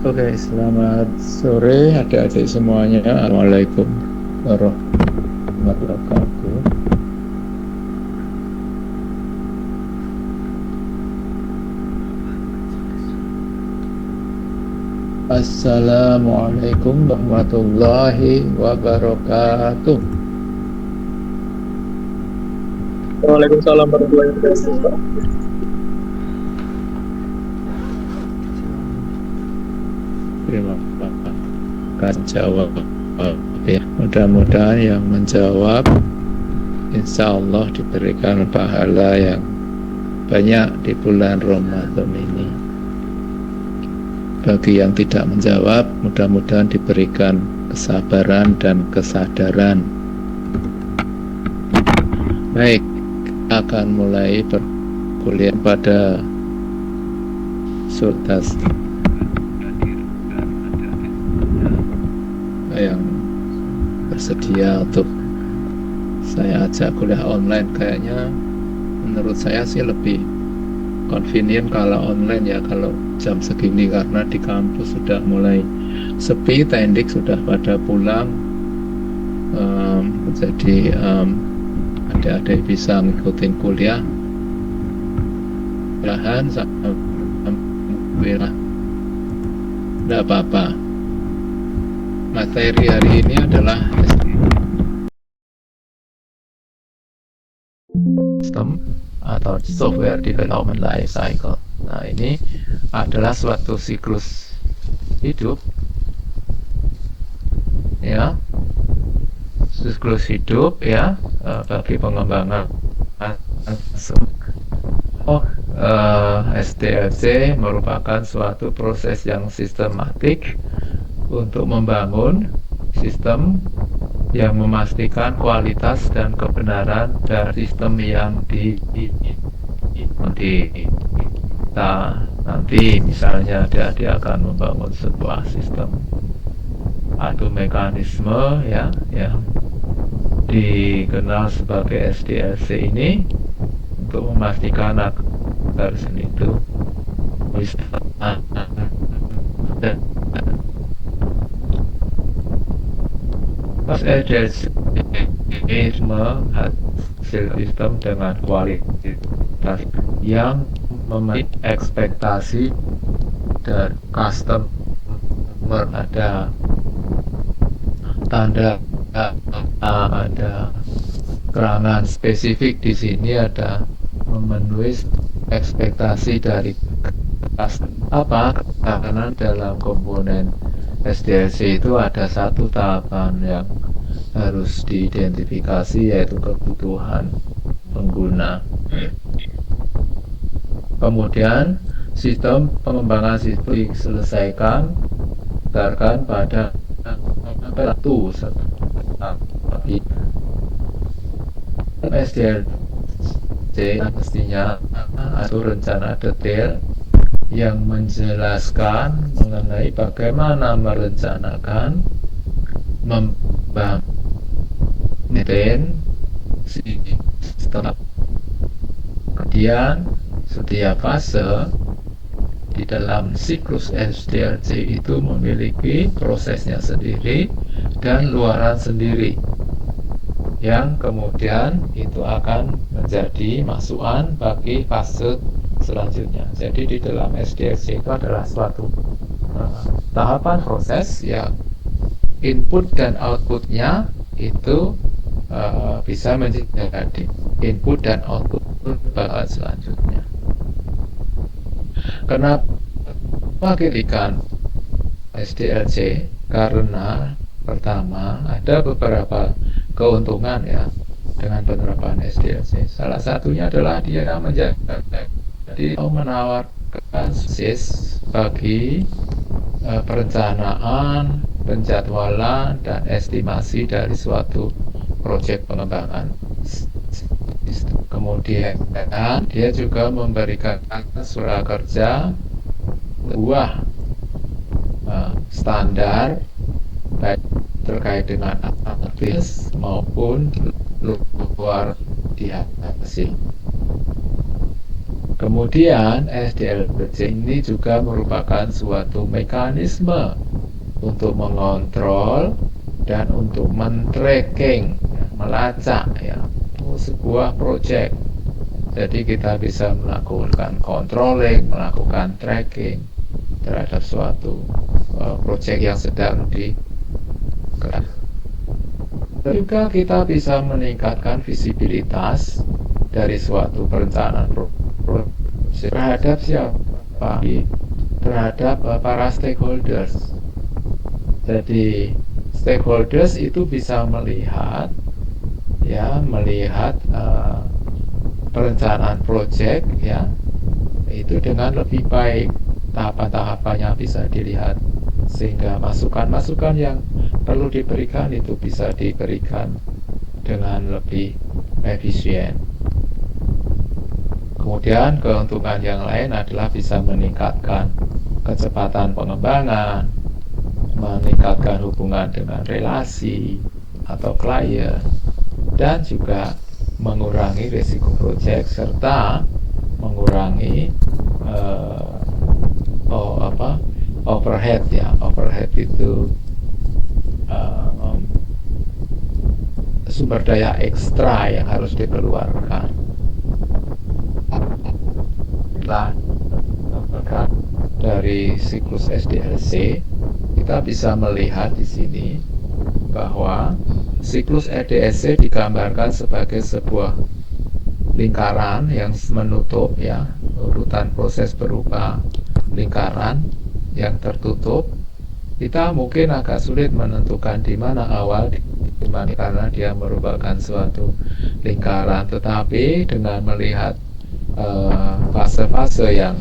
Oke, selamat sore adik-adik semuanya. Assalamualaikum warahmatullahi wabarakatuh. Assalamualaikum warahmatullahi wabarakatuh. Waalaikumsalam warahmatullahi wabarakatuh. Terima kasih jawab ya. Mudah-mudahan yang menjawab insya Allah diberikan pahala yang banyak di bulan Ramadan ini. Bagi yang tidak menjawab, mudah-mudahan diberikan kesabaran dan kesadaran. Baik, akan mulai berkuliah pada surtas yang bersedia untuk saya ajak kuliah online. Kayaknya menurut saya sih lebih convenient kalau online ya, kalau jam segini, karena di kampus sudah mulai sepi, tendik sudah pada pulang. Jadi adik-adik bisa ngikutin kuliah lahan sambil tidak apa-apa. Materi hari ini adalah sistem atau software development life cycle. Nah, ini adalah suatu siklus hidup, ya, siklus hidup ya, bagi pengembangan SDLC merupakan suatu proses yang sistematik untuk membangun sistem yang memastikan kualitas dan kebenaran dari sistem yang kita nanti misalnya dia akan membangun sebuah sistem atau mekanisme ya yang dikenal sebagai SDLC ini untuk memastikan agar itu bisa SDLC menghasil sistem dengan kualitas yang memenuhi ekspektasi dari customer. Ada tanda, ada keterangan spesifik di sini, ada memenuhi ekspektasi dari customer. Apa? Karena dalam komponen SDLC itu ada satu tahapan yang harus diidentifikasi, yaitu kebutuhan pengguna. Kemudian sistem pengembangan sistem diselesaikan berdasarkan pada satu tapi SDLC mestinya atau rencana detail yang menjelaskan mengenai bagaimana merencanakan, membangun, sistem. Kemudian setiap fase di dalam siklus SDLC itu memiliki prosesnya sendiri dan luaran sendiri, yang kemudian itu akan menjadi masukan bagi fase selanjutnya. Jadi di dalam SDLC itu adalah suatu tahapan proses yang input dan outputnya itu bisa menjadi input dan output bahan selanjutnya. Kenapa dirikan SDLC? Karena pertama ada beberapa keuntungan ya dengan penerapan SDLC. Salah satunya adalah dia menawarkan sis bagi perencanaan, penjadwalan, dan estimasi dari suatu proyek pengembangan. Kemudian dia juga memberikan surat kerja buah standar baik terkait dengan aktivitas maupun luar di hasil. Kemudian SDLC ini juga merupakan suatu mekanisme untuk mengontrol dan untuk men-tracking, melacak ya, sebuah proyek. Jadi kita bisa melakukan controlling, melakukan tracking terhadap suatu proyek yang sedang digerak. Juga kita bisa meningkatkan visibilitas dari suatu perencanaan proyek terhadap siapa? Terhadap para stakeholders. Jadi stakeholders itu bisa melihat perencanaan proyek ya itu dengan lebih baik, tahapan-tahapannya bisa dilihat, sehingga masukan-masukan yang perlu diberikan itu bisa diberikan dengan lebih efisien. Kemudian keuntungan yang lain adalah bisa meningkatkan kecepatan pengembangan, meningkatkan hubungan dengan relasi atau klien, dan juga mengurangi risiko proyek serta mengurangi overhead ya. Overhead itu sumber daya ekstra yang harus dikeluarkan. Dari siklus SDLC kita bisa melihat di sini bahwa siklus SDLC digambarkan sebagai sebuah lingkaran yang menutup ya, urutan proses berupa lingkaran yang tertutup. Kita mungkin agak sulit menentukan di mana awal, di mana, karena dia merupakan suatu lingkaran, tetapi dengan melihat fase-fase yang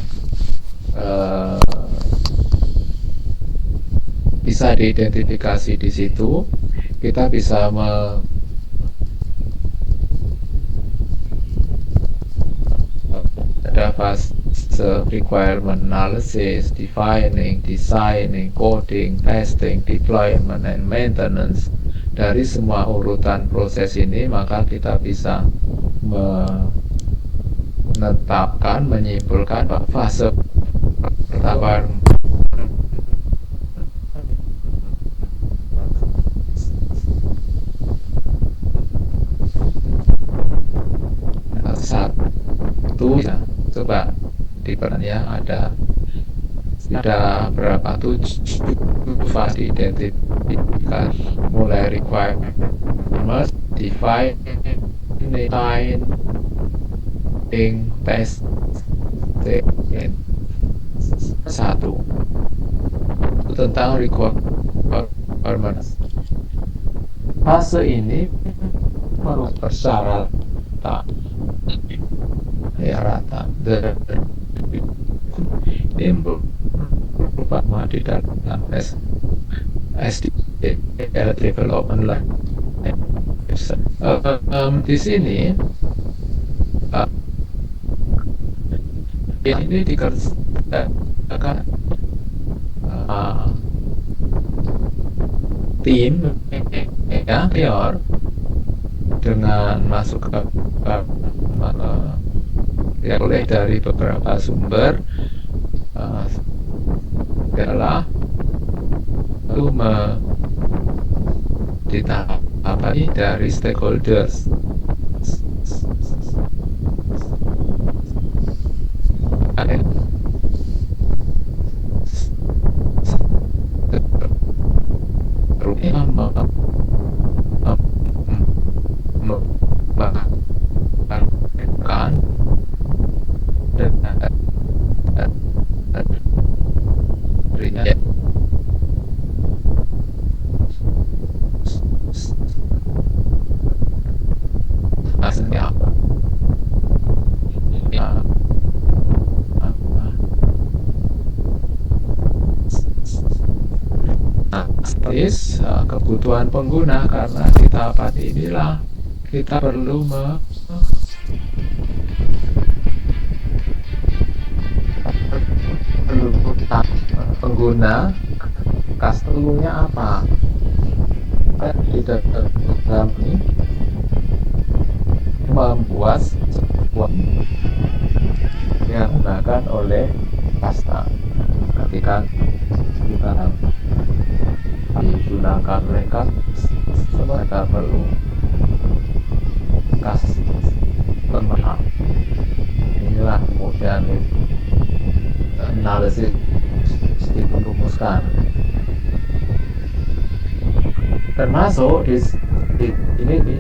bisa diidentifikasi di situ, kita bisa ada fase requirement analysis, defining, designing, coding, testing, deployment, and maintenance. Dari semua urutan proses ini, maka kita bisa menetapkan, menyimpulkan bahwa fase pertama satu ya, coba diperan ya, ada berapa, 7 fase identifikasi, mulai requirement, define, test, satu tentang requirement. Fase ini merupakan persyaratan ya, rata ini merupakan di dalam SDL development lah. Di sini ini dikerjakan tim ya, dengan masuk ke ya, oleh dari beberapa sumber adalah lalu ditanggapi dari stakeholders. Kebutuhan pengguna, karena di tahapan inilah kita perlu pengguna customer-nya apa di dalam ini membuat sebuah ya dilakukan oleh kasta. Ketika kita digunakan oleh kasta, mereka perlu customer. Inilah kemudian analisis dirumuskan, termasuk di ini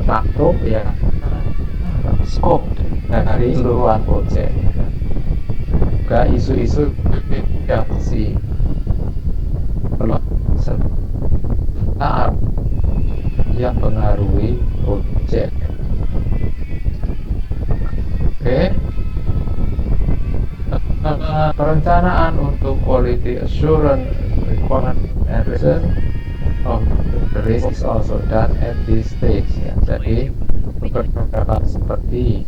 taktub ya scope dari seluruhan proyek, juga isu-isu yang si serta yang pengaruhi proyek. Oke. Perencanaan untuk quality assurance requirement and reason of the risk is also done at this stage ya. Jadi beberapa seperti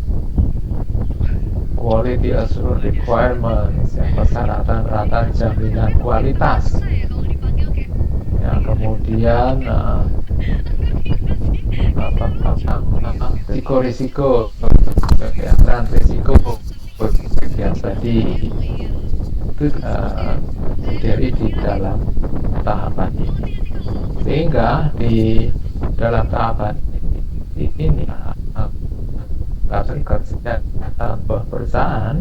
quality assurance requirements ya, persyaratan jaminan kualitas ya, kemudian risiko ya, dan risiko yang tadi itu dari di dalam tahapan ini, sehingga di dalam tahapan ini kerja perusahaan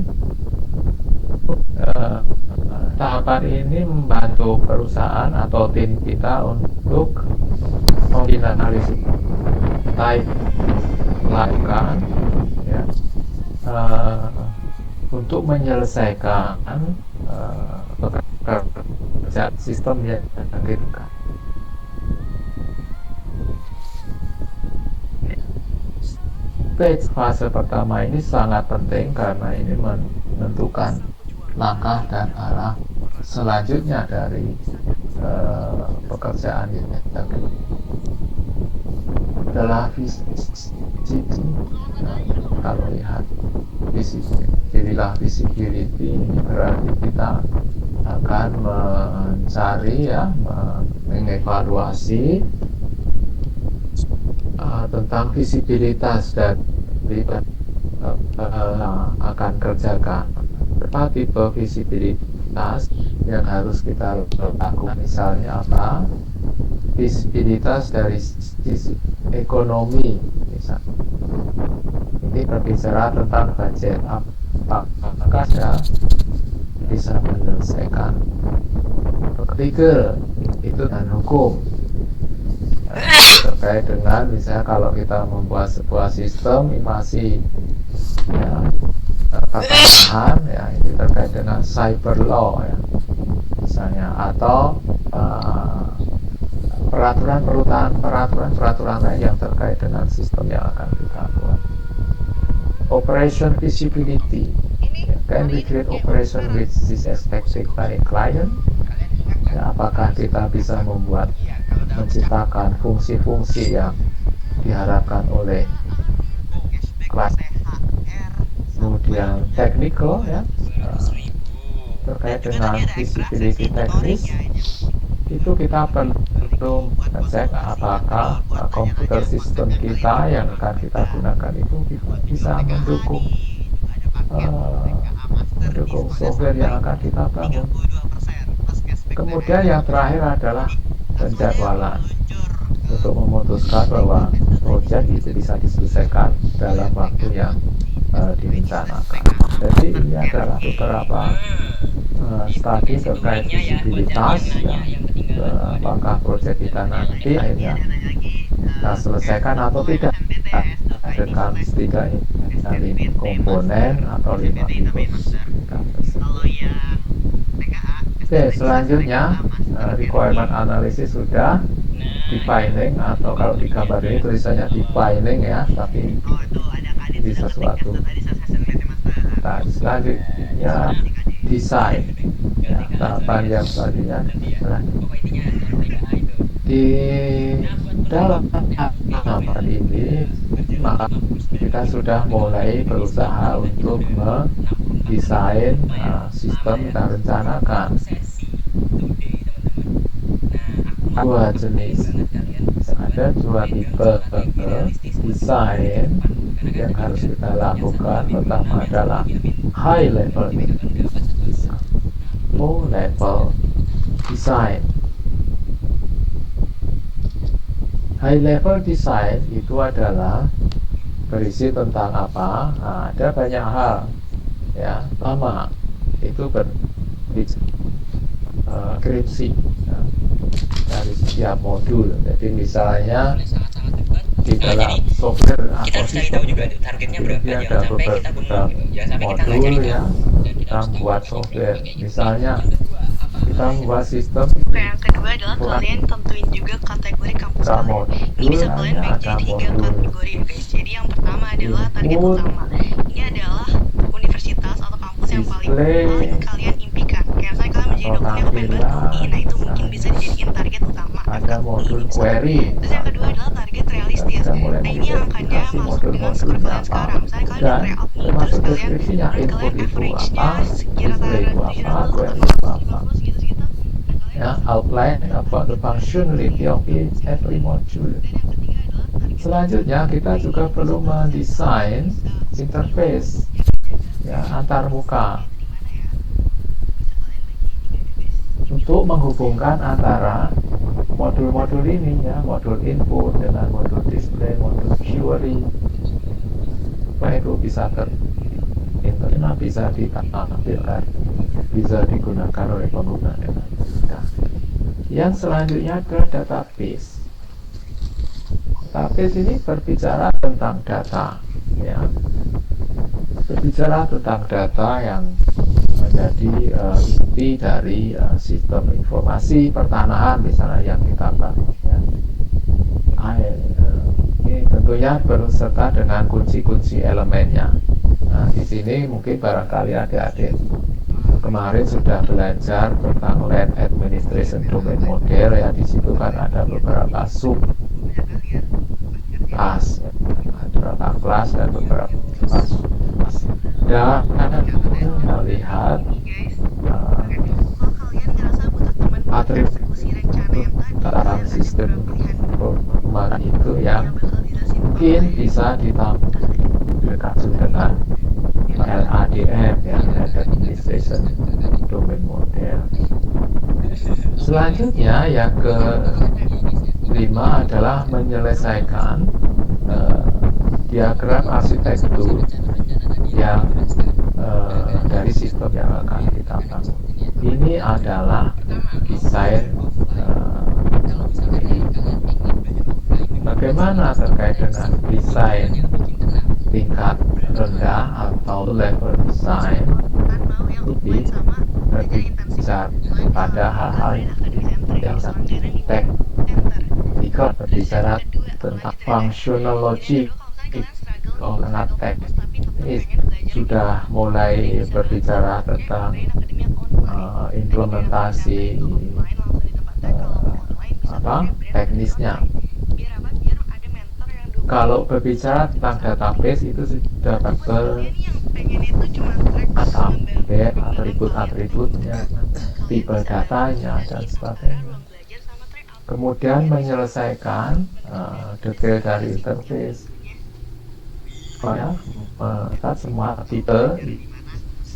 tahapan ini membantu perusahaan atau tim kita untuk menganalisis lakukan ya, untuk menyelesaikan pekerjaan sistem yang diinginkan. Stage fase pertama ini sangat penting karena ini menentukan langkah dan arah selanjutnya dari pekerjaan ini. Adalah visibility. Kalau lihat visibility ini berarti kita akan mencari ya, mengevaluasi tentang visibilitas dari akan kerjakan. Berapa tipe visibilitas yang harus kita lakukan, misalnya apa? Visibilitas dari sisi ekonomi misalnya. Ini berbicara tentang budget, apakah ya bisa menyelesaikan. Ketiga itu dan hukum terkait dengan misalnya kalau kita membuat sebuah sistem masih ya, pertahanan ya, ini terkait dengan cyber law ya misalnya, atau peraturan lain yang terkait dengan sistem yang akan kita buat. Operation visibility ya, can we create operation which is expected by client ya, apakah kita bisa menciptakan fungsi-fungsi yang diharapkan oleh kelas. Kemudian technical ya, terkait dengan visibility teknis itu kita perlu cek apakah komputer sistem kita yang akan kita gunakan itu bisa mendukung software yang akan kita bangun. Kemudian yang terakhir adalah penjadwalan untuk memutuskan bahwa proyek itu bisa diselesaikan dalam waktu yang direncanakan. Jadi ini adalah beberapa studi terkait visibilitas ya, apakah proyek kita nanti akhirnya kita selesaikan atau tidak dengan 3 komponen atau 5 tipe visibilitas. Oke, selanjutnya requirement analysis sudah, defining, atau kalau di gambar ini tulisannya defining ya, tapi ini sesuatu. Nah, selanjutnya design ya, tahapan yang selanjutnya di dalam tahapan ini maka kita sudah mulai berusaha untuk mendesain sistem kita rencanakan. Dua jenis, ada dua tipe desain yang harus kita lakukan. Pertama adalah high level design, low level design. High level design itu adalah berisi tentang apa? Nah, ada banyak hal. Ya, pertama itu deskripsi dari setiap modul. Jadi misalnya di dalam software kita atau harus cari tahu sistem juga tuh targetnya berapa, dia jangan ada sampai kita beberapa bengong, jangan sampai kita nggak modul cari ya tahu, dan kita kita harus tahu membuat teknik software. kayak gitu. Misalnya kita membuat sistem Yang kedua adalah kalian tentuin juga kategori kampus kalian. Ini modul, bisa kalian hanya bagi ada jadi 3 modul kategori ya guys. Jadi yang pertama adalah target input, utama. Ini adalah universitas atau kampus yang paling display, kalian impikan. Kayak misalnya kalian menjadi atau dosen yang pengen banget ke UI, nah itu mungkin bisa tampilan. dijadiin target utama. Ada modul query. Terus yang kedua adalah target realistis. Kita mulai Nah ini yang angkanya mengidentifikasi masuk dengan skor modul-modulnya kalian apa, sekarang. Misalnya kalian dan udah tryout nih, terus termasuk kalian deskripsinya input itu average-nya apa, sekira display itu apa, 700 query atau itu apa. 950 segitu-segitu. Ya, outline about the functionality of each every module. Selanjutnya kita juga perlu mendesain interface ya antar muka untuk menghubungkan antara modul-modul ini ya, modul input dengan modul display, modul query, supaya itu bisa internet bisa ditampilkan, bisa digunakan oleh pengguna dengan mudah. Yang selanjutnya adalah database. Database ini berbicara tentang data, ya, berbicara tentang data yang menjadi inti dari sistem informasi pertanahan misalnya yang kita bahas. Ya. Ini tentunya berserta dengan kunci-kunci elemennya. Nah, di sini mungkin barangkali adik-adik kemarin sudah belajar tentang Land Administration Domain Model ya. Di situ kan ada beberapa sub kelas, ya. Ada beberapa kelas dan beberapa kelas. Dan melihat atribut dalam sistem perumahan itu yang mungkin bisa ditampilkan dengan LADM ya, Land Administration Domain Model. Selanjutnya yang kelima adalah menyelesaikan diagram arsitektur yang dari sistem yang akan kita bangun. Ini adalah desain bagaimana terkait dengan desain tingkat rendah atau level design lebih berbicara pada hal-hal yang sangat teknikal, berbicara tentang functional logic, sangat teknis, sudah mulai berbicara tentang implementasi teknisnya. Kalau berbicara tentang database itu sudah sampai atribut-atributnya, tipe datanya dan sebagainya. Kemudian menyelesaikan detail dari interface. Kita semua tipe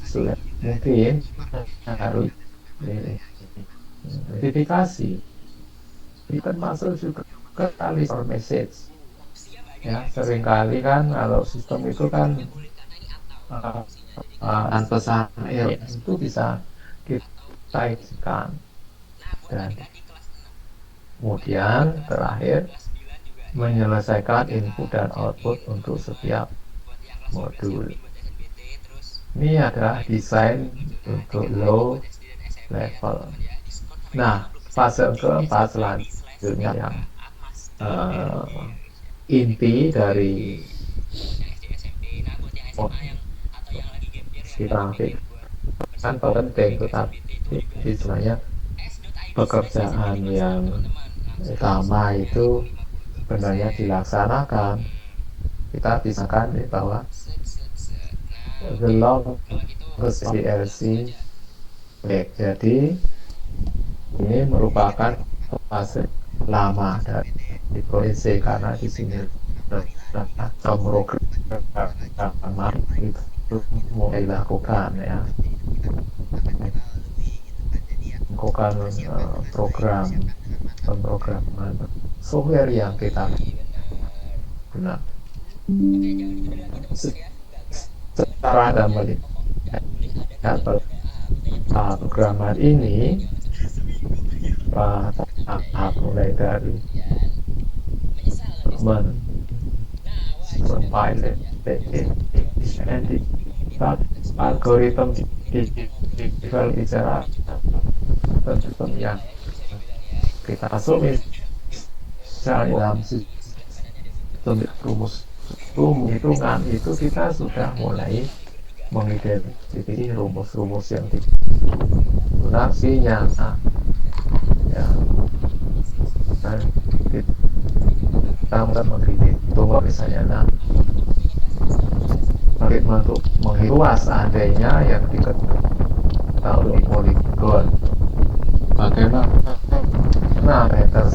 sudah mungkin harus identifikasi. Kita masuk juga ke transfer message. Ya, seringkali kan kalau sistem itu kan pesan itu bisa kita isikan, dan kemudian terakhir menyelesaikan input dan output untuk setiap modul. Ini adalah desain untuk low level. Nah, fase keempat selanjutnya yang inti dari grafik kan penting, tetapi sebenarnya pekerjaan yang utama itu sebenarnya dilaksanakan. Kita bisa kan bahwa the longest DLC back. Jadi ini merupakan fase lama dari di provinsi karena di sini pemrograman itu mulai dilakukan ya, melakukan program pemrograman software yang kita gunakan secara Anda melihat programan ini tahap mulai dari pilot algoritma bicara sistem yang kita asumi secara dalam sistem rumus hitungan itu kita sudah mulai mengidentifikasi rumus-rumus yang digunakan ya, kita menghitung misalnya untuk menghitung seandainya yang diketahui poligon bagaimana metode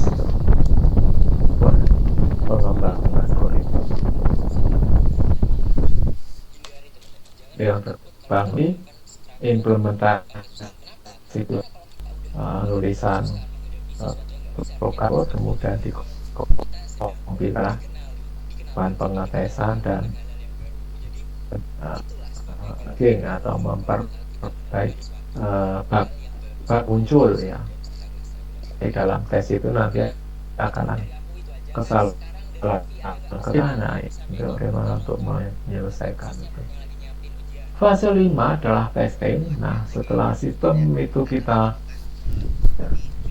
pengembangan algoritma yang terbang di implementasi tulisan program kemudian dikompilasi bahan pengetesan dan atau memperbaiki bug muncul ya di dalam tes itu nanti akan kesalahan bagaimana untuk menyelesaikan itu. Fase 5 adalah testing. Nah, setelah sistem itu kita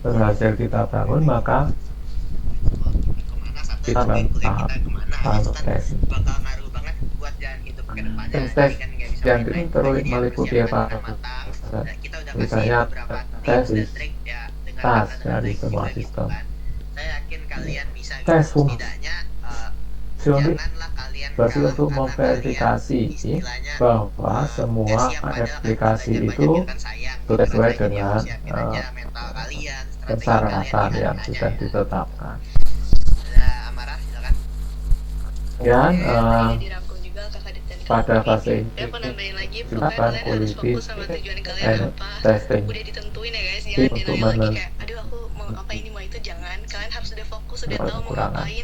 berhasil kita bangun, maka kita tahap tes. Tes yang ini terus meliputi apa? Misalnya tes dari semua sistem. Tes fungsi berarti untuk memverifikasi bahwa semua aplikasi itu sesuai dengan persyaratan yang sudah ditetapkan. Dan pada fase ini silakan quality and testing udah ditentuin ya guys, jangan untuk dinilai lagi kayak aduh aku mau apa ini mau itu, jangan. Kalian harus sudah fokus, sudah tahu mau ngapain,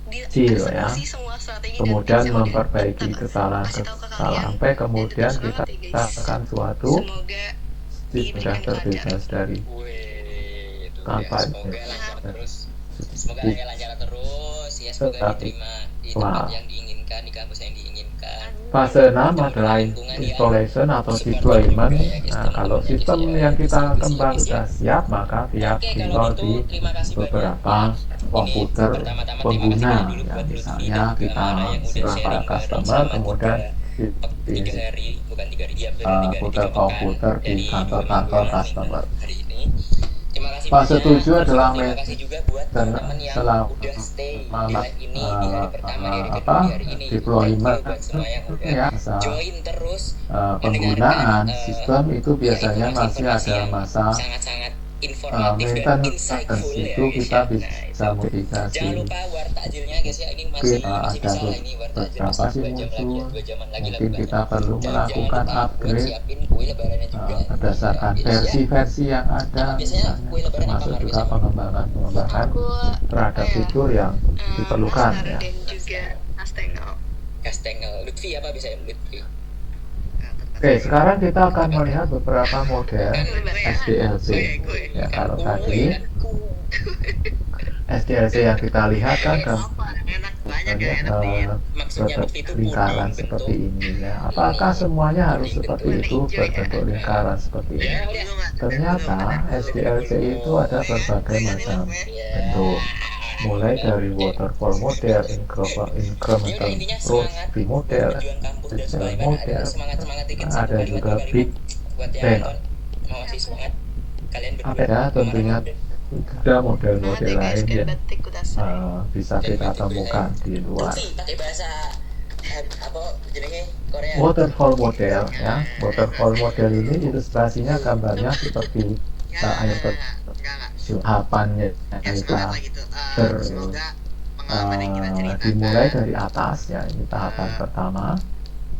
dieksekusi semua strategi kemudian dan memperbaiki kesalahan sampai kemudian kita akan suatu sudah terbebas dari kampanye. Semoga lancar terus ya, semoga diterima di tempat yang diinginkan, di kampus yang diinginkan. Fase 6 adalah installation atau deployment. Nah, kalau sistem yang kita kembang sudah siap, maka dia install di beberapa komputer pengguna. Ya, misalnya kita serahkan customer, kemudian komputer di kantor-kantor customer. Fase 7 adalah setelah deployment ya, penggunaan sistem itu biasanya masih ada masa maintenance, itu kita bisa modifikasi. Ada beberapa sih muncul, mungkin kita perlu melakukan upgrade berdasarkan versi-versi yang ada, termasuk juga pengembangan terhadap fitur yang diperlukan ya. Dan juga Kastengel Lutfi apa bisa Lutfi? Oke, sekarang kita akan melihat beberapa model SDLC. Ya, kalau tadi SDLC yang kita lihat kan lingkaran seperti ini ya. Apakah semuanya harus seperti itu, berbentuk lingkaran seperti ini? Ternyata SDLC itu ada berbagai macam bentuk, mulai dari waterfall model, incremental approach, model, agile model, ada juga big bang. Ada tentunya ada model-model lain yang bisa kita temukan di luar. Waterfall model ya, waterfall model ini ilustrasinya gambarnya seperti air terjun, harapannya kita dimulai dari atas ya, ini tahapan pertama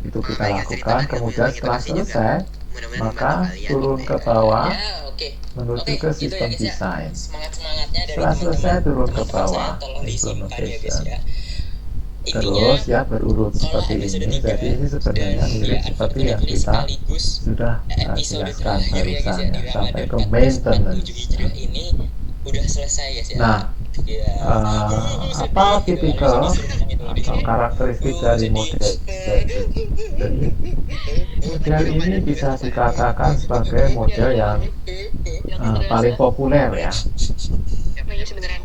itu kita lakukan. Kemudian setelah selesai maka turun ke bawah Ya, oke. menuju ke Gitu ya sistem guys ya. desain. Semangat-semangatnya dari Setelah selesai teman-teman. turun ke Teman-teman saya bawah tolong disimpan ya guys implementation. ya. Intinya Terus ya berurut kalau seperti episode ini. 3 Jadi ini sebenarnya dan mirip ya seperti yang unfortunately kita sekaligus sudah episode jelaskan terakhir ya guys barusan ya di ya, sampai Ramadan ke 1447 maintenance. Hijriah ini udah selesai guys ya. Nah, Ya, apa sedih gitu, tipikal Alisnya disuruh ngomong itu di atau sini. karakteristik dari model ini bisa dikatakan sebagai model yang paling populer ya. Nah, ya sebenarnya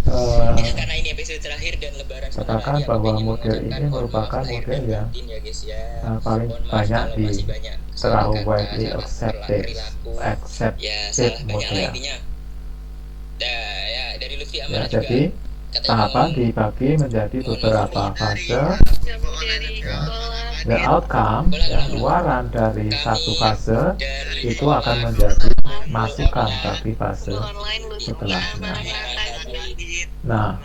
Ya, karena ini episode terakhir dan lebaran sebentar Katakan lagi, aku bahwa ingin model mengucapkan ini mohon merupakan maaf lahir model dan yang batin ya guys ya. paling Mohon maaf banyak kalau masih banyak terlalu salah kata, widely salah accepted perilaku, ya accepted salah banyak lah model. intinya. Ya dari Lutfi Ya, Amanah juga jadi katanya tahapan ngomong, dibagi menjadi beberapa fase. dari sekolah The outcome, keluaran dari satu fase dari itu akan menjadi masukan bagi fase online lu setelahnya. tadi. Nah,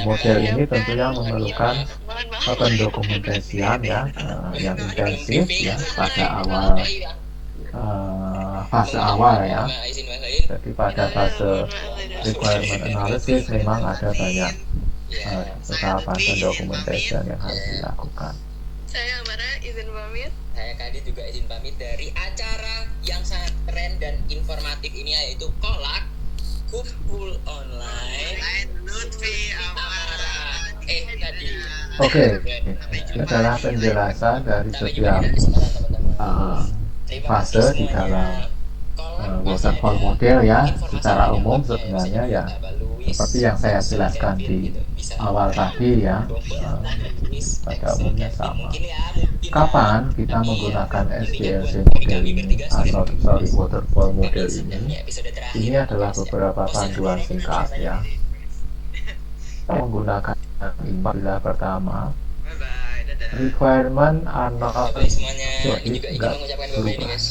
model ini tentunya memerlukan Mohon maaf. pendokumentasian ya, yang intensif ya pada awal fase awal ya. Nah, izin Mas Lain. Jadi pada fase requirement analysis memang ada banyak tahapan pendokumentasian yang harus dilakukan. Saya Amara izin pamit. Saya Kadit juga izin pamit dari acara yang sangat keren dan informatif ini, yaitu Kolak Kumpul Online Lutfi Amara Kadit. Oke, ini adalah penjelasan dari Sampai jumpa setiap di kesempatan teman-teman. Terima fase kasih di semuanya. dalam Kolak waterfall masih ada model ya. informasi Secara dari umum Kolaknya sebenarnya ya bisa Mbak Louis, seperti yang saya bisa jelaskan Kevin di gitu, bisa awal tadi ya, Louis, pada Axel, umumnya Kevin. sama. Mungkin ya. Kapan kita Tapi ya, menggunakan intinya SDLC buat model kami ini bertiga atau sorry waterfall Tapi model sebenarnya ini? episode terakhir Ini adalah podcast ya. beberapa Posisi panduan ini singkat biasanya ya. Kita menggunakan bila pertama requirement Bye-bye semuanya. jadi Ini juga ingin enggak mengucapkan bye-bye ini guys.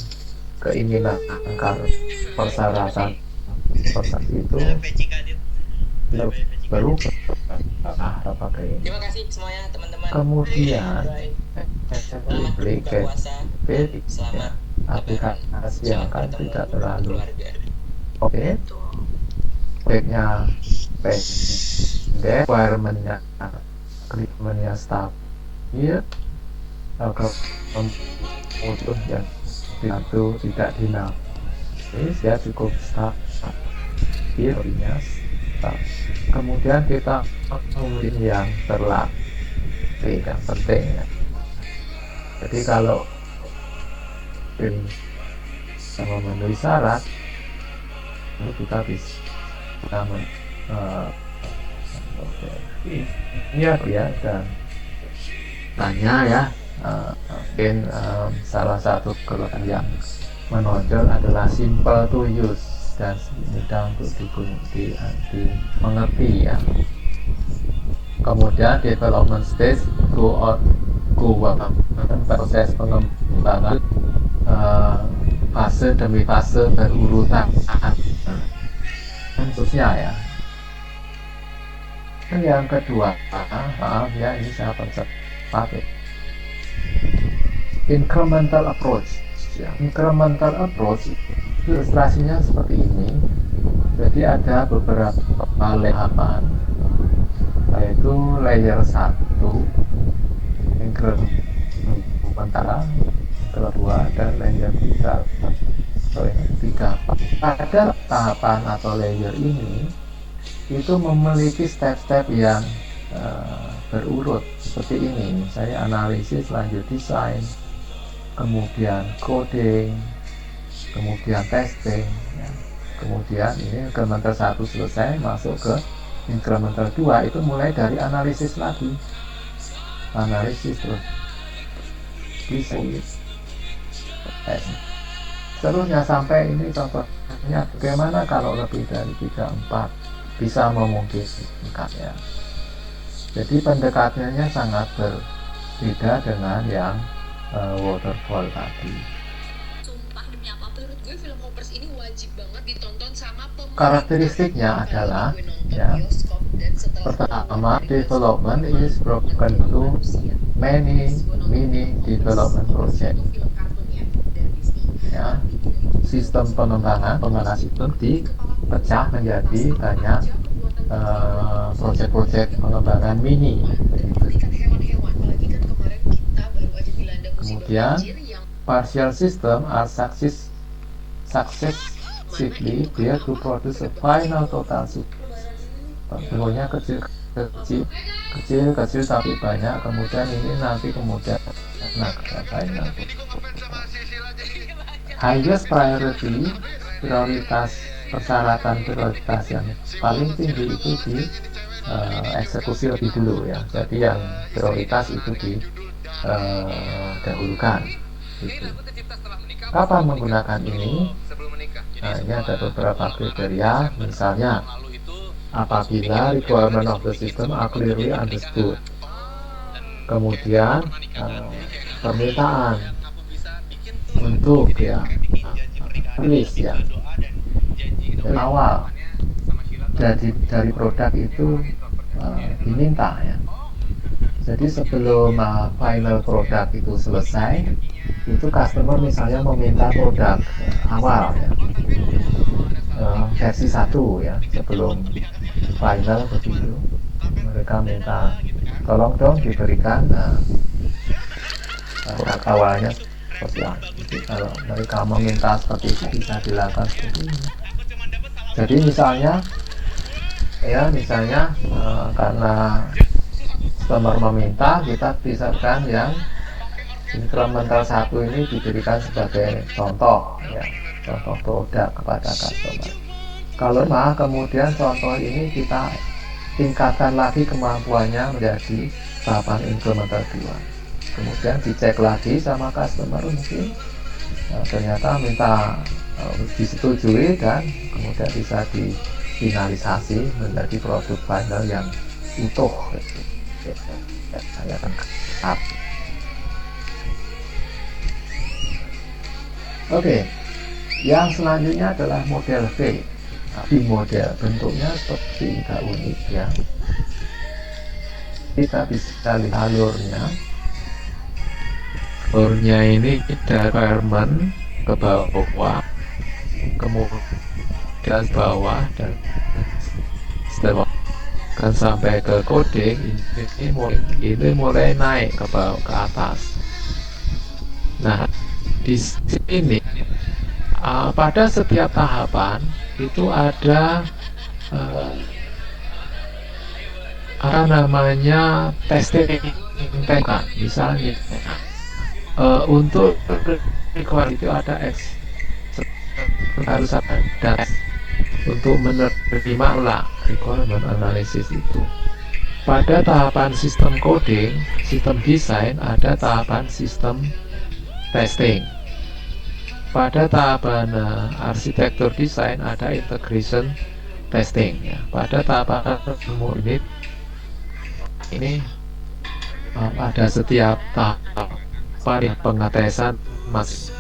keinginan angka persyaratan seperti itu berubah pakai ini. Terima kasih semuanya teman-teman. Kemudian Bye. Selamat berbuka duplicate puasa. ya, Selamat aplikasi yang Selamat kan bertemu tidak terlalu keluarga. oke. Baiknya pendek, requirementnya stabil, kemudian yang itu tidak dinamis ya, cukup stabil nya. Kemudian kita memilih yang terlatih, yang penting ya. Jadi kalau memenuhi syarat itu kita bisa iya ya, dan tanya ya, mungkin salah satu kelebihan yang menonjol adalah simple to use dan mudah untuk dimengerti ya. Kemudian development stage proses pengembangan fase demi fase berurutan khususnya ya. Dan yang kedua, maaf ya, ini saya percepat ya. Incremental approach ya. Incremental approach ilustrasinya seperti ini. Jadi ada beberapa tahapan, yaitu layer 1 incremental, kedua ada layer 3. Pada tahapan atau layer ini itu memiliki step-step yang berurut seperti ini. Saya analisis, lanjut desain, kemudian coding, kemudian testing ya. Kemudian ini incremental 1 selesai, masuk ke incremental 2, itu mulai dari analisis lagi, analisis terus desain, seterusnya sampai ini. Contohnya bagaimana kalau lebih dari 3-4 bisa memungkinkan ya. Jadi pendekatannya sangat berbeda dengan yang waterfall tadi. Sumpah demi apapun menurut gue film Hoppers ini wajib banget ditonton sama pemain. Karakteristiknya adalah ya, pertama, development is broken to many mini development project. Ya, sistem pengembangan itu dipecah menjadi banyak proyek-proyek pengembangan mini. Kemudian partial system are successively built to produce a final total system. Bentuknya kecil tapi banyak, kemudian ini nanti kemudian final. Highest priority, persyaratan prioritas yang paling tinggi itu di eksekusi lebih dulu ya. Jadi yang prioritas itu didahulukan gitu. Kapan menggunakan ini? Nah, ini ada beberapa kriteria, misalnya apabila requirement of the system are clearly understood. Kemudian permintaan untuk ya rilis ya dari awal dari produk itu diminta ya. Jadi sebelum final produk itu selesai, itu customer misalnya meminta produk awal ya, versi 1 ya, sebelum final begitu mereka minta tolong dong diberikan produk awalnya seperti apa. Jadi kalau mereka meminta seperti itu bisa dilakukan seperti ini. Jadi misalnya karena customer meminta, kita bisanya yang incremental 1 ini diberikan sebagai contoh ya, contoh produk kepada customer. Kalau kemudian contoh ini kita tingkatkan lagi kemampuannya menjadi tahapan incremental 2. Kemudian dicek lagi sama customer, mungkin ternyata minta disetujui dan kemudian bisa difinalisasi menjadi produk final yang utuh. Oke, yang selanjutnya adalah model V. Tapi model bentuknya seperti tidak unik ya. Kita bisa lihat alurnya. Alurnya ini requirement ke bawah, kemudian bawah dan setelah kan sampai ke coding ini mulai naik ke bawah ke atas. Nah, di sini pada setiap tahapan itu ada apa namanya testing kan, misalnya untuk require itu ada harus ada data untuk menerima requirement analysis itu. Pada tahapan sistem coding, sistem desain, ada tahapan sistem testing. Pada tahapan arsitektur desain ada integration testing ya. Pada tahapan unit ini pada setiap tahap pengetesan mas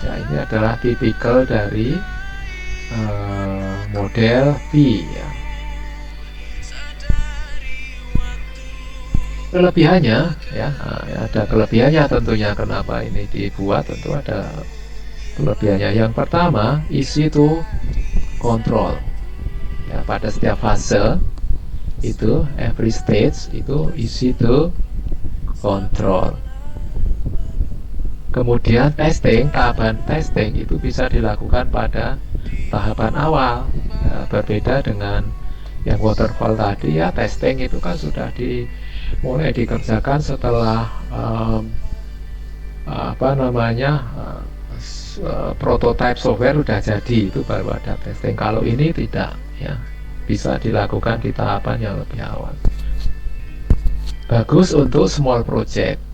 ya, ini adalah tipikal dari model V ya. Kelebihannya ya, ada kelebihannya tentunya. Kenapa ini dibuat? Tentu ada kelebihannya. Yang pertama, easy to control ya, pada setiap fase itu every stage itu easy to control. Kemudian tahapan testing itu bisa dilakukan pada tahapan awal ya, berbeda dengan yang waterfall tadi ya. Testing itu kan sudah mulai dikerjakan setelah prototype software sudah jadi, itu baru ada testing. Kalau ini tidak ya, bisa dilakukan di tahapan yang lebih awal. Bagus untuk small project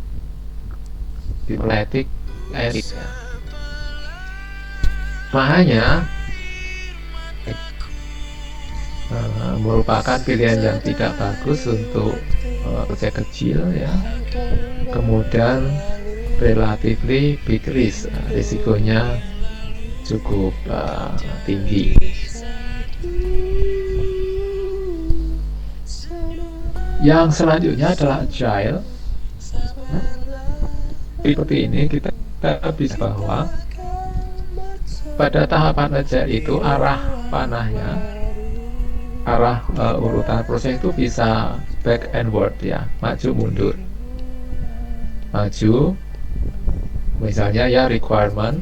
diplomatic area. Makanya merupakan pilihan yang tidak bagus untuk proyek kecil ya. Kemudian relatively big risk, risikonya cukup tinggi. Yang selanjutnya adalah agile. Seperti ini kita bisa bahwa pada tahapan agile itu arah panahnya, arah urutan proses itu bisa back and forth ya, maju mundur. Maju, misalnya ya requirement,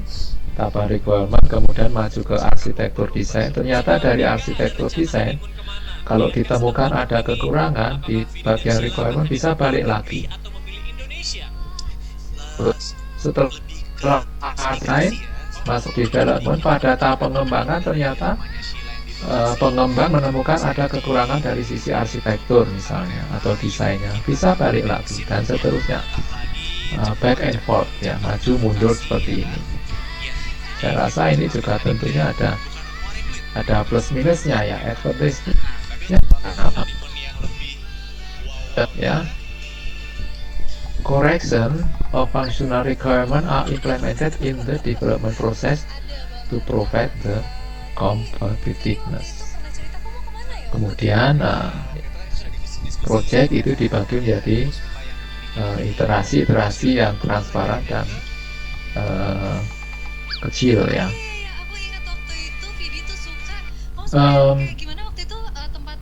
tahapan requirement, kemudian maju ke arsitektur desain. Ternyata dari arsitektur desain, kalau ditemukan ada kekurangan di bagian requirement, bisa balik lagi. Setelah desain masuk di development, pada tahap pengembangan ternyata pengembang menemukan ada kekurangan dari sisi arsitektur misalnya atau desainnya, bisa balik lagi dan seterusnya, back and forth ya, maju mundur seperti ini. Saya rasa ini juga tentunya ada plus minusnya ya, advantage-nya ya. Correction of functional requirement are implemented in the development process to provide the competitiveness. Kemudian project itu dibagi menjadi iterasi-iterasi yang transparan dan kecil ya. Aku ingat waktu itu Vidi tuh suka. Kamu suka gimana waktu itu tempat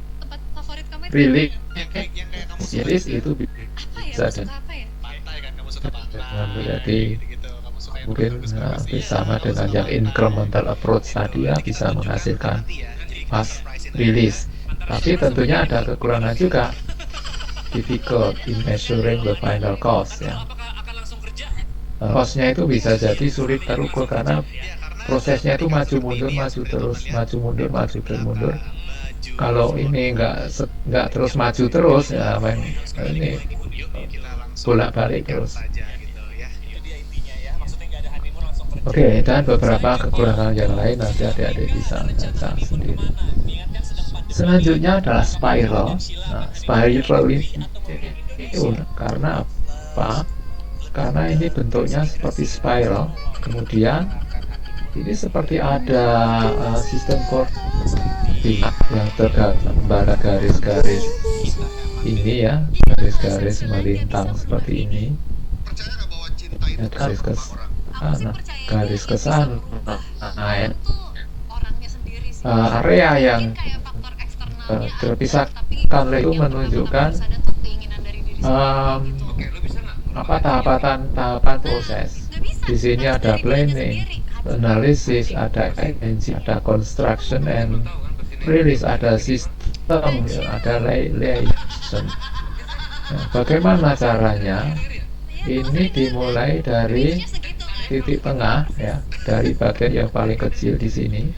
favorit kamu itu? Release itu bisa menjadi mungkin sama dengan yang incremental approach tadi ya, bisa menghasilkan fast release, tapi tentunya ada kekurangan juga, difficult in measuring the final cost ya. Costnya itu bisa jadi sulit terukur karena prosesnya itu maju mundur, maju terus, maju mundur, maju terus mundur. Kalau ini nggak terus maju terus ya, ini bolak-balik terus. Oke, dan beberapa kekurangan yang lain nanti adik-adik bisa baca sendiri. Selanjutnya adalah spiral. Nah, spiral ini karena apa? Karena ini bentuknya seperti spiral. Kemudian ini seperti ada sistem koordinat yang tergambar garis-garis ini ya, garis-garis melintang seperti ini. Garis ke sana, garis ke sana. Area yang terpisahkan itu menunjukkan tahapan proses. Di sini ada planning, analysis, ada agency, ada construction and release, ada sistem, ada liaison. Nah, bagaimana caranya? Ini dimulai dari titik tengah ya, dari bagian yang paling kecil di sini,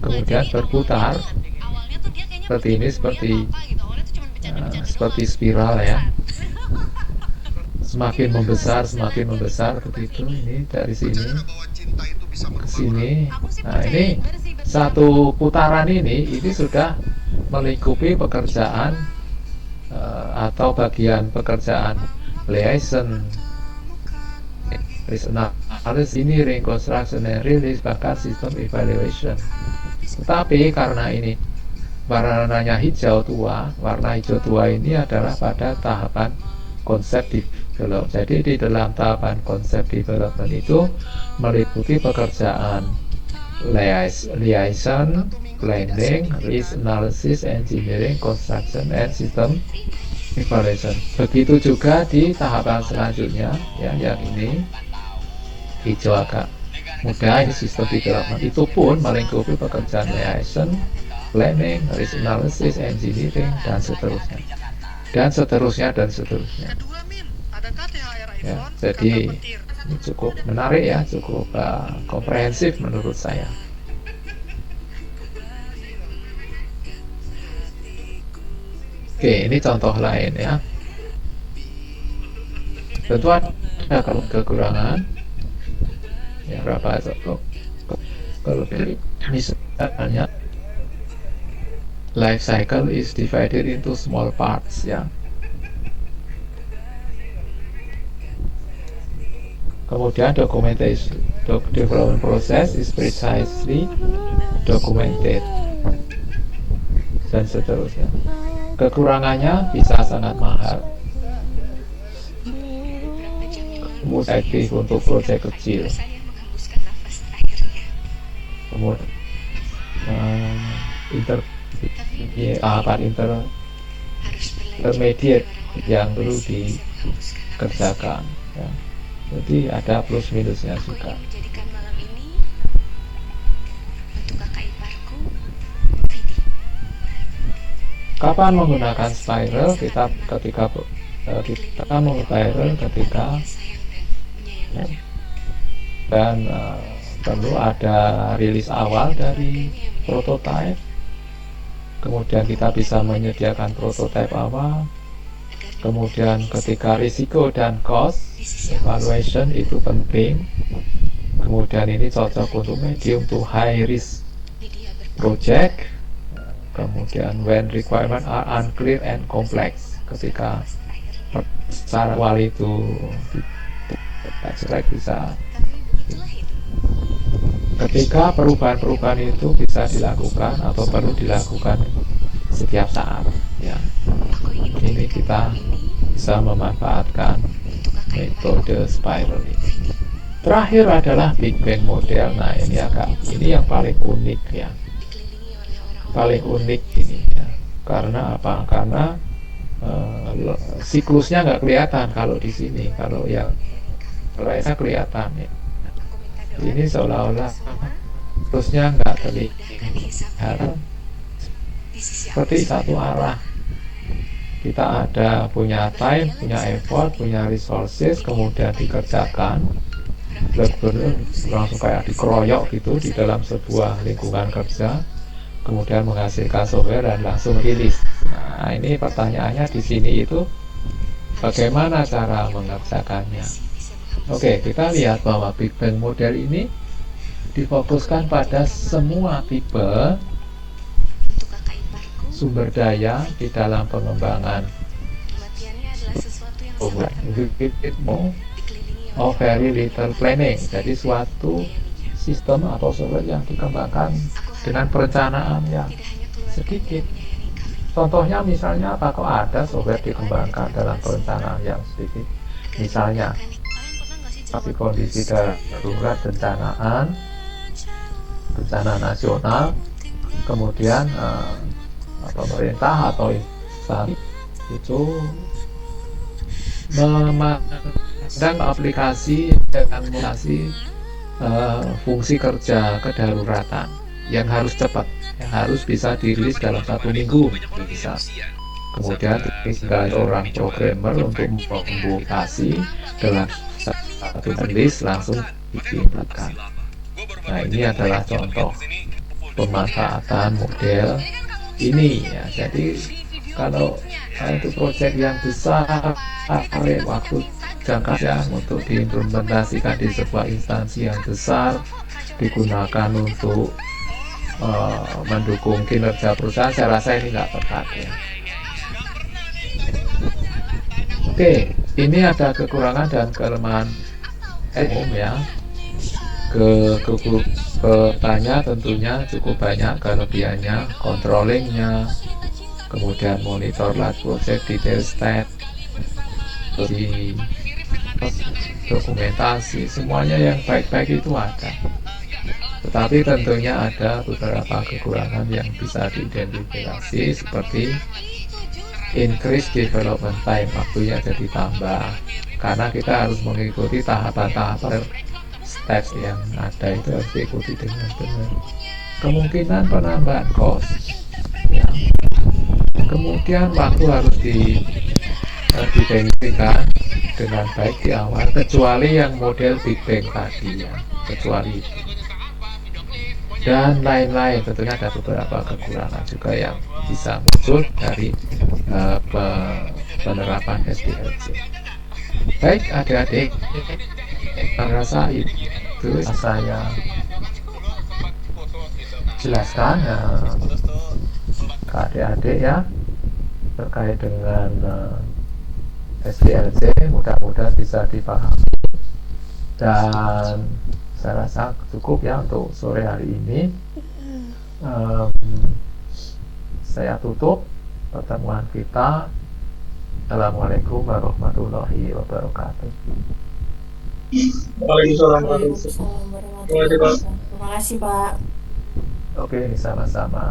kemudian berputar seperti ini, seperti spiral ya, semakin membesar begitu. Ini dari sini ke sini. Nah, ini satu putaran ini sudah melingkupi pekerjaan atau bagian pekerjaan liaison, analysis, engineering, construction and release, bahkan sistem evaluation. Tetapi karena ini warnanya hijau tua, warna hijau tua ini adalah pada tahapan konsep development. Jadi di dalam tahapan konsep development itu meliputi pekerjaan liaison, planning, risk analysis, engineering, construction and system evaluation. Begitu juga di tahapan selanjutnya ya, yang ini hijau agak muda, ini sistem development, itu pun melingkupi pekerjaan liaison, planning, risk analysis, engineering, dan seterusnya ya. Jadi ini cukup menarik ya, cukup komprehensif menurut saya. Oke, ini contoh lain ya. Tentu ada kekurangan ya, berapa kalau misalnya life cycle is divided into small parts ya. Kemudian development process is precisely documented, dan seterusnya. Kekurangannya bisa sangat mahal, mudah efektif untuk proyek kecil, Saya menghembuskan nafas terakhirnya. kemudian tahapan Harus intermediate yang perlu menghembuskan nafas. dikerjakan ya. Jadi ada plus minusnya Aku juga. ingin menjadikan malam ini untuk kakak iparku, Vidi. Kapan menggunakan spiral? Kita menggunakan spiral ketika Sayang dan menyayangkan. dan perlu ada rilis awal dari prototype. Kemudian kita bisa menyediakan prototype awal. Kemudian ketika risiko dan cost evaluation itu penting. Kemudian ini cocok untuk medium to high risk Lydia berkata, project. Kemudian when requirement are unclear and complex, ketika secara awal itu jelek bisa. tapi begitulah hidup. Ketika perubahan-perubahan itu bisa dilakukan atau perlu dilakukan setiap saat ya. Aku ingin Ini menjadikan kita malam ini bisa memanfaatkan untuk kakak iparku, metode spiral ini. Vidi. Terakhir adalah Big Bang model. Nah ini yang paling unik ya, Dikelilingi oleh orang-orang paling unik ini ya. Karena apa? Karena siklusnya nggak kelihatan kalau di sini. Kalau yang lainnya kelihatan ya. Aku minta doa Ini dari seolah-olah semua siklusnya nggak agar terlihat dimudahkan hisapnya di sisi seperti Allah satu arah. Kita ada punya time, punya effort, punya resources, kemudian dikerjakan benar-benar langsung kayak dikeroyok gitu di dalam sebuah lingkungan kerja, kemudian menghasilkan software dan langsung rilis. Nah ini pertanyaannya di sini itu bagaimana cara mengerjakannya. Oke, kita lihat bahwa Big Bang model ini difokuskan pada semua tipe untuk kakak iparku. sumber daya di dalam pengembangan Kematiannya adalah sesuatu yang program. dikelilingi Oh, very little planning. Jadi suatu sistem atau software yang dikembangkan dengan perencanaan yang tidak hanya keluarga sedikit. yang menyayangi kami. Contohnya misalnya apa? Kok ada software dikembangkan dalam perencanaan yang sedikit? Misalnya Kalian pernah nggak sih tapi kondisi darurat bencana nasional, kemudian pemerintah atau instansi itu memandang aplikasi dengan aplikasi fungsi kerja kedaruratan yang harus cepat, yang harus bisa dirilis dalam 1 minggu bisa. Kemudian tinggal orang programmer untuk mempublikasi dalam satu list langsung diimplementasikan. Nah ini adalah contoh pemanfaatan model ini ya. Jadi kalau itu proyek yang besar, waktu jangka panjang untuk diimplementasikan di sebuah instansi yang besar, digunakan untuk mendukung kinerja perusahaan, saya rasa ini nggak tepat ya. Oke, ini ada kekurangan dan kelemahan umum ya. Kekurangannya tentunya cukup banyak, kelebihannya controllingnya, kemudian monitor large project detail stat, dokumentasi, semuanya yang baik-baik itu ada. Tetapi tentunya ada beberapa kekurangan yang bisa diidentifikasi seperti increase development time, waktunya jadi tambah karena kita harus mengikuti tahapan-tahapan steps yang ada, itu harus diikuti dengan benar. Kemungkinan penambahan cost ya. Kemudian waktu harus diidentifikasikan dengan baik di awal, kecuali yang model Big Bang tadi ya, kecuali itu. Dan lain-lain, tentunya ada beberapa kekurangan juga yang bisa muncul dari penerapan SDLC. Baik adik-adik, rasa itu saya jelaskan ke adik-adik ya terkait dengan SDLC, mudah-mudahan bisa dipahami dan saya rasa cukup ya untuk sore hari ini. Saya tutup pertemuan kita. Assalamualaikum warahmatullahi wabarakatuh. Waalaikumsalam warahmatullahi Waalaikumsalam wabarakatuh. warahmatullahi wabarakatuh. Terima kasih Pak. Oke, sama-sama.